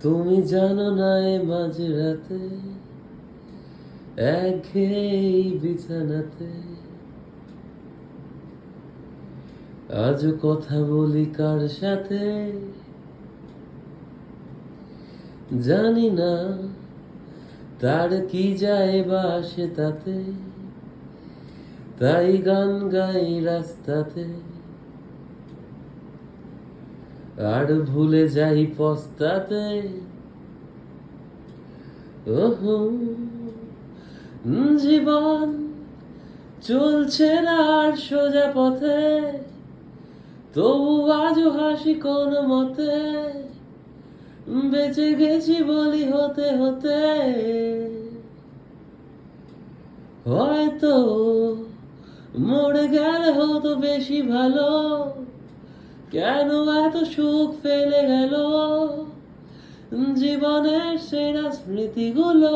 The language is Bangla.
তুমি জানো না এ মাঝরাতে একঘেয়ে বিছানাতে আজ কথা বলি কার সাথে জানি না, তার কি যায় বা আসে তাতে, তাই গান গাই রাস্তাতে আর ভুলে যাই পস্তাতে। ওহো, জীবন চলছে না আর সোজা পথে, তবু আজও হাসি কোন মতে, বেঁচে গেছি বলি হতে হতে। হয়তো মরে গেলে হতো বেশি ভালো, কেন এত সুখ ফেলে গেল জীবনের সেরা স্মৃতিগুলো।